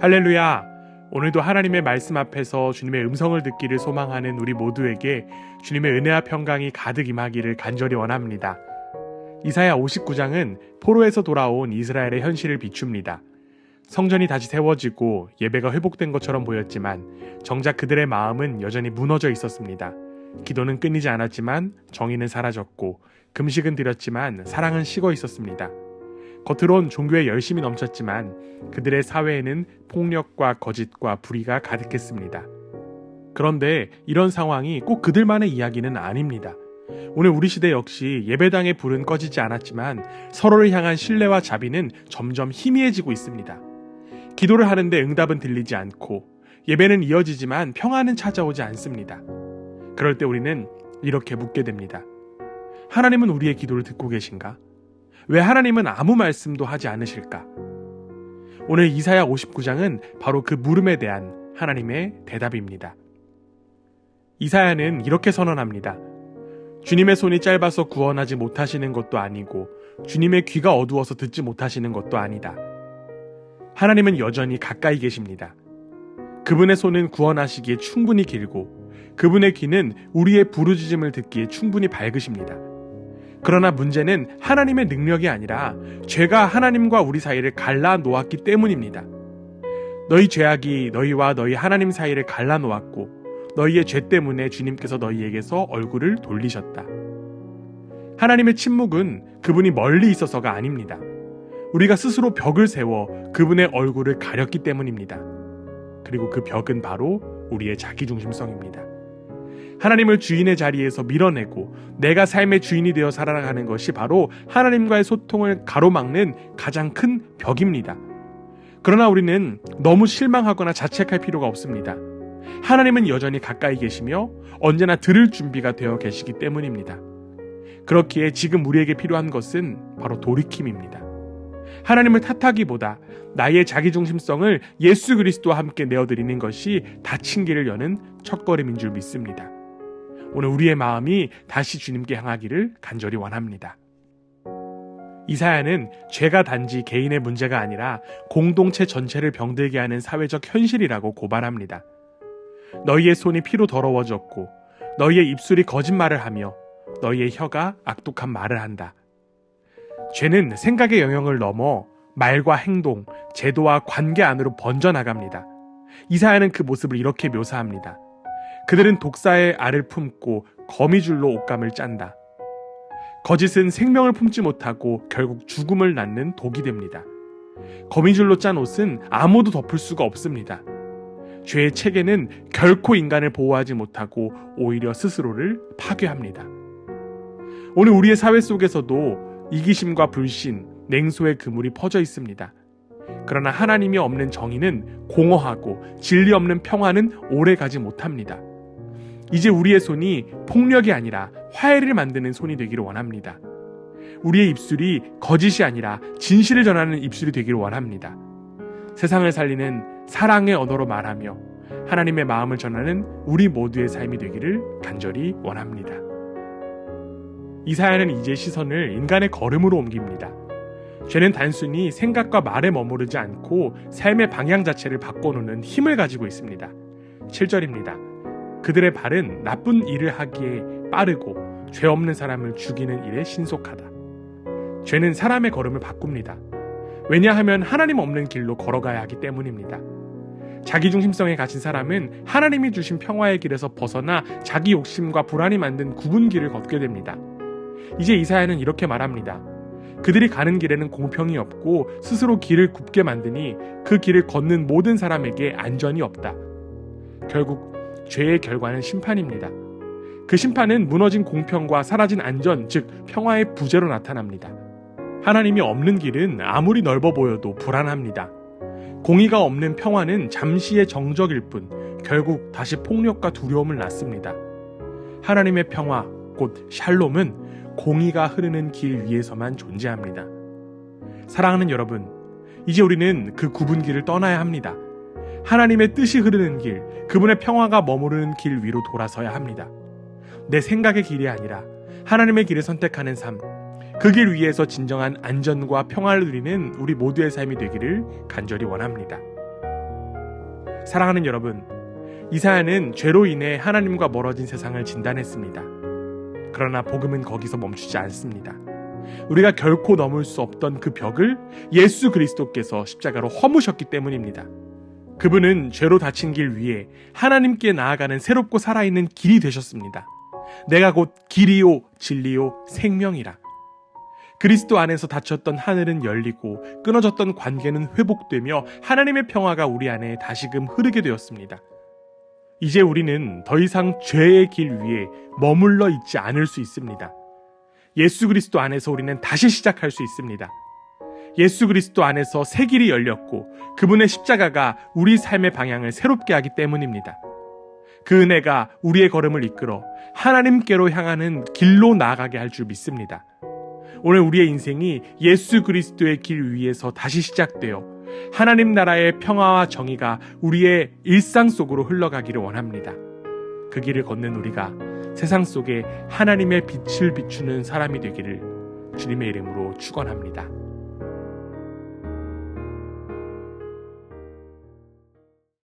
할렐루야! 오늘도 하나님의 말씀 앞에서 주님의 음성을 듣기를 소망하는 우리 모두에게 주님의 은혜와 평강이 가득 임하기를 간절히 원합니다. 이사야 59장은 포로에서 돌아온 이스라엘의 현실을 비춥니다. 성전이 다시 세워지고 예배가 회복된 것처럼 보였지만 정작 그들의 마음은 여전히 무너져 있었습니다. 기도는 끊이지 않았지만 정의는 사라졌고 금식은 드렸지만 사랑은 식어 있었습니다. 겉으론 종교에 열심이 넘쳤지만 그들의 사회에는 폭력과 거짓과 불의가 가득했습니다. 그런데 이런 상황이 꼭 그들만의 이야기는 아닙니다. 오늘 우리 시대 역시 예배당의 불은 꺼지지 않았지만 서로를 향한 신뢰와 자비는 점점 희미해지고 있습니다. 기도를 하는데 응답은 들리지 않고 예배는 이어지지만 평안은 찾아오지 않습니다. 그럴 때 우리는 이렇게 묻게 됩니다. 하나님은 우리의 기도를 듣고 계신가? 왜 하나님은 아무 말씀도 하지 않으실까? 오늘 이사야 59장은 바로 그 물음에 대한 하나님의 대답입니다. 이사야는 이렇게 선언합니다. 주님의 손이 짧아서 구원하지 못하시는 것도 아니고 주님의 귀가 어두워서 듣지 못하시는 것도 아니다. 하나님은 여전히 가까이 계십니다. 그분의 손은 구원하시기에 충분히 길고 그분의 귀는 우리의 부르짖음을 듣기에 충분히 밝으십니다. 그러나 문제는 하나님의 능력이 아니라 죄가 하나님과 우리 사이를 갈라 놓았기 때문입니다. 너희 죄악이 너희와 너희 하나님 사이를 갈라 놓았고 너희의 죄 때문에 주님께서 너희에게서 얼굴을 돌리셨다. 하나님의 침묵은 그분이 멀리 있어서가 아닙니다. 우리가 스스로 벽을 세워 그분의 얼굴을 가렸기 때문입니다. 그리고 그 벽은 바로 우리의 자기중심성입니다. 하나님을 주인의 자리에서 밀어내고 내가 삶의 주인이 되어 살아가는 것이 바로 하나님과의 소통을 가로막는 가장 큰 벽입니다. 그러나 우리는 너무 실망하거나 자책할 필요가 없습니다. 하나님은 여전히 가까이 계시며 언제나 들을 준비가 되어 계시기 때문입니다. 그렇기에 지금 우리에게 필요한 것은 바로 돌이킴입니다. 하나님을 탓하기보다 나의 자기중심성을 예수 그리스도와 함께 내어드리는 것이 닫힌 길을 여는 첫걸음인 줄 믿습니다. 오늘 우리의 마음이 다시 주님께 향하기를 간절히 원합니다. 이사야는 죄가 단지 개인의 문제가 아니라 공동체 전체를 병들게 하는 사회적 현실이라고 고발합니다. 너희의 손이 피로 더러워졌고 너희의 입술이 거짓말을 하며 너희의 혀가 악독한 말을 한다. 죄는 생각의 영역을 넘어 말과 행동, 제도와 관계 안으로 번져나갑니다. 이사야는 그 모습을 이렇게 묘사합니다. 그들은 독사의 알을 품고 거미줄로 옷감을 짠다. 거짓은 생명을 품지 못하고 결국 죽음을 낳는 독이 됩니다. 거미줄로 짠 옷은 아무도 덮을 수가 없습니다. 죄의 체계는 결코 인간을 보호하지 못하고 오히려 스스로를 파괴합니다. 오늘 우리의 사회 속에서도 이기심과 불신, 냉소의 그물이 퍼져 있습니다. 그러나 하나님이 없는 정의는 공허하고 진리 없는 평화는 오래가지 못합니다. 이제 우리의 손이 폭력이 아니라 화해를 만드는 손이 되기를 원합니다. 우리의 입술이 거짓이 아니라 진실을 전하는 입술이 되기를 원합니다. 세상을 살리는 사랑의 언어로 말하며 하나님의 마음을 전하는 우리 모두의 삶이 되기를 간절히 원합니다. 이사야는 이제 시선을 인간의 걸음으로 옮깁니다. 죄는 단순히 생각과 말에 머무르지 않고 삶의 방향 자체를 바꿔놓는 힘을 가지고 있습니다. 7절입니다. 그들의 발은 나쁜 일을 하기에 빠르고 죄 없는 사람을 죽이는 일에 신속하다. 죄는 사람의 걸음을 바꿉니다. 왜냐하면 하나님 없는 길로 걸어가야 하기 때문입니다. 자기중심성에 갇힌 사람은 하나님이 주신 평화의 길에서 벗어나 자기 욕심과 불안이 만든 굽은 길을 걷게 됩니다. 이제 이사야는 이렇게 말합니다. 그들이 가는 길에는 공평이 없고 스스로 길을 굽게 만드니 그 길을 걷는 모든 사람에게 안전이 없다. 결국 죄의 결과는 심판입니다. 그 심판은 무너진 공평과 사라진 안전, 즉 평화의 부재로 나타납니다. 하나님이 없는 길은 아무리 넓어 보여도 불안합니다. 공의가 없는 평화는 잠시의 정적일 뿐 결국 다시 폭력과 두려움을 낳습니다. 하나님의 평화, 곧 샬롬은 공의가 흐르는 길 위에서만 존재합니다. 사랑하는 여러분, 이제 우리는 그 굽은 길을 떠나야 합니다. 하나님의 뜻이 흐르는 길, 그분의 평화가 머무르는 길 위로 돌아서야 합니다. 내 생각의 길이 아니라 하나님의 길을 선택하는 삶, 그 길 위에서 진정한 안전과 평화를 누리는 우리 모두의 삶이 되기를 간절히 원합니다. 사랑하는 여러분, 이사야는 죄로 인해 하나님과 멀어진 세상을 진단했습니다. 그러나 복음은 거기서 멈추지 않습니다. 우리가 결코 넘을 수 없던 그 벽을 예수 그리스도께서 십자가로 허무셨기 때문입니다. 그분은 죄로 닫힌 길 위에 하나님께 나아가는 새롭고 살아있는 길이 되셨습니다. 내가 곧 길이요 진리요 생명이라. 그리스도 안에서 닫혔던 하늘은 열리고 끊어졌던 관계는 회복되며 하나님의 평화가 우리 안에 다시금 흐르게 되었습니다. 이제 우리는 더 이상 죄의 길 위에 머물러 있지 않을 수 있습니다. 예수 그리스도 안에서 우리는 다시 시작할 수 있습니다. 예수 그리스도 안에서 새 길이 열렸고 그분의 십자가가 우리 삶의 방향을 새롭게 하기 때문입니다. 그 은혜가 우리의 걸음을 이끌어 하나님께로 향하는 길로 나아가게 할 줄 믿습니다. 오늘 우리의 인생이 예수 그리스도의 길 위에서 다시 시작되어 하나님 나라의 평화와 정의가 우리의 일상 속으로 흘러가기를 원합니다. 그 길을 걷는 우리가 세상 속에 하나님의 빛을 비추는 사람이 되기를 주님의 이름으로 축원합니다.